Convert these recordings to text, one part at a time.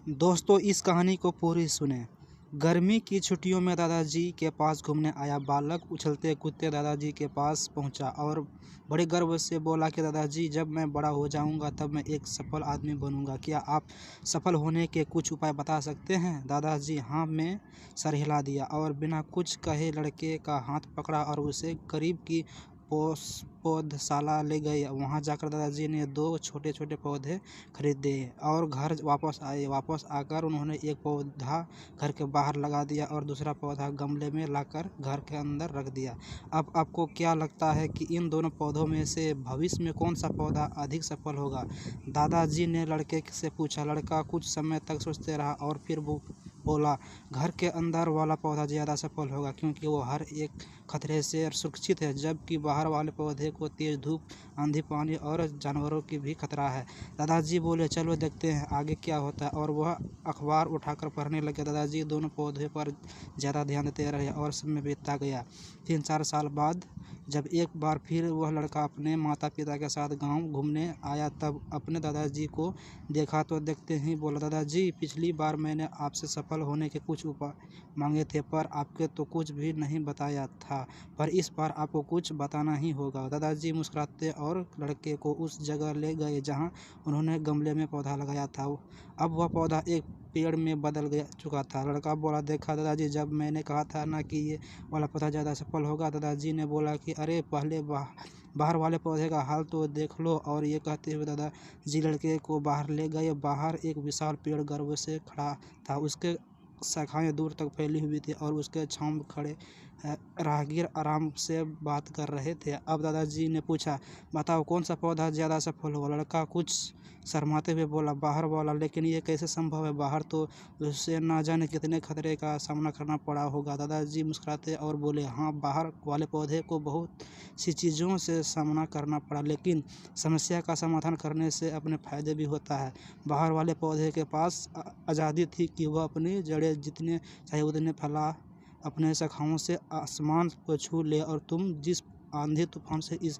दोस्तों इस कहानी को पूरी सुने। गर्मी की छुट्टियों में दादाजी के पास घूमने आया बालक उछलते कूदते दादाजी के पास पहुंचा और बड़े गर्व से बोला कि दादाजी, जब मैं बड़ा हो जाऊंगा तब मैं एक सफल आदमी बनूंगा। क्या आप सफल होने के कुछ उपाय बता सकते हैं? दादाजी हाँ में सर हिला दिया और बिना कुछ कहे लड़के का हाथ पकड़ा और उसे करीब की पौधशाला ले गए। वहां जाकर दादाजी ने 2 छोटे-छोटे पौधे खरीदे और घर वापस आए। वापस आकर उन्होंने एक पौधा घर के बाहर लगा दिया और दूसरा पौधा गमले में लाकर घर के अंदर रख दिया। अब आपको क्या लगता है कि इन दोनों पौधों में से भविष्य में कौन सा पौधा अधिक सफल होगा? दादाजी ने लड़के से पूछा। लड़का कुछ समय तक सोचते रहा और फिर वो बोला, घर के अंदर वाला पौधा ज़्यादा सफल होगा क्योंकि वो हर एक खतरे से सुरक्षित है, जबकि बाहर वाले पौधे को तेज धूप, आंधी, पानी और जानवरों की भी खतरा है। दादाजी बोले, चलो देखते हैं आगे क्या होता है, और वह अखबार उठाकर पढ़ने लगे। दादाजी दोनों पौधे पर ज़्यादा ध्यान देते रहे और समय बीतता गया। 3-4 साल बाद जब एक बार फिर वह लड़का अपने माता पिता के साथ गांव घूमने आया, तब अपने दादाजी को देखा तो देखते ही बोला, दादाजी, पिछली बार मैंने आपसे सफल होने के कुछ उपाय मांगे थे पर आपके तो कुछ भी नहीं बताया था, पर इस बार आपको कुछ बताना ही होगा। दादाजी मुस्कुराते और लड़के को उस जगह ले गए जहां उन्होंने गमले में पौधा लगाया था। अब वह पौधा एक पेड़ में बदल चुका था। लड़का बोला, देखा दादाजी, जब मैंने कहा था ना कि ये वाला पौधा ज़्यादा सफल होगा। दादाजी ने बोला कि अरे पहले बाहर वाले पौधे का हाल तो देख लो। और ये कहते हुए दादाजी लड़के को बाहर ले गए। बाहर एक विशाल पेड़ गर्व से खड़ा था। उसके शाखाएं दूर तक फैली हुई थी और उसके छांव में खड़े राहगीर आराम से बात कर रहे थे। अब दादाजी ने पूछा, बताओ कौन सा पौधा ज़्यादा सफल होगा? लड़का कुछ शर्माते हुए बोला, बाहर वाला। लेकिन ये कैसे संभव है? बाहर तो उसे ना जाने कितने खतरे का सामना करना पड़ा होगा। दादाजी मुस्कुराते और बोले, हाँ, बाहर वाले पौधे को बहुत सी चीज़ों से सामना करना पड़ा, लेकिन समस्या का समाधान करने से अपने फायदे भी होता है। बाहर वाले पौधे के पास आज़ादी थी कि वह अपनी जड़ें जितने चाहे उतने फैला अपने शाखाओं से आसमान को छू ले, और तुम जिस आंधी तूफान से इस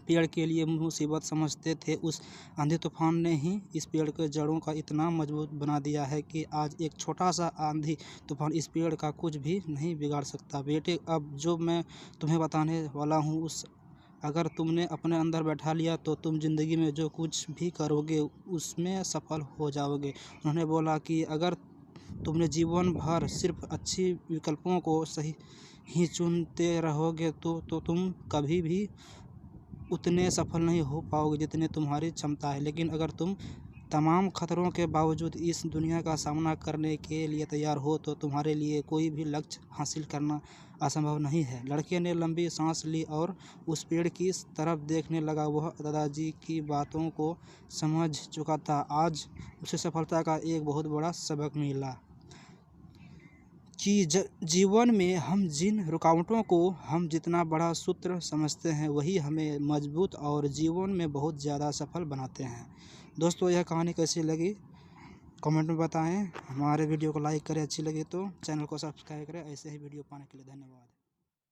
पेड़ के लिए मुसीबत समझते थे, उस आंधी तूफान ने ही इस पेड़ के जड़ों का इतना मजबूत बना दिया है कि आज एक छोटा सा आंधी तूफान इस पेड़ का कुछ भी नहीं बिगाड़ सकता। बेटे, अब जो मैं तुम्हें बताने वाला हूँ उस अगर तुमने अपने अंदर बैठा लिया तो तुम जिंदगी में जो कुछ भी करोगे उसमें सफल हो जाओगे। उन्होंने बोला कि अगर तुमने जीवन भर सिर्फ अच्छी विकल्पों को सही ही चुनते रहोगे तो तुम कभी भी उतने सफल नहीं हो पाओगे जितने तुम्हारी क्षमता है। लेकिन अगर तुम तमाम खतरों के बावजूद इस दुनिया का सामना करने के लिए तैयार हो तो तुम्हारे लिए कोई भी लक्ष्य हासिल करना असंभव नहीं है। लड़के ने लंबी सांस ली और उस पेड़ की तरफ देखने लगा। वह दादाजी की बातों को समझ चुका था। आज उसे सफलता का एक बहुत बड़ा सबक मिला कि जीवन में हम जिन रुकावटों को हम जितना बड़ा सूत्र समझते हैं वही हमें मजबूत और जीवन में बहुत ज़्यादा सफल बनाते हैं। दोस्तों यह कहानी कैसी लगी कमेंट में बताएं। हमारे वीडियो को लाइक करें, अच्छी लगी तो चैनल को सब्सक्राइब करें। ऐसे ही वीडियो पाने के लिए धन्यवाद।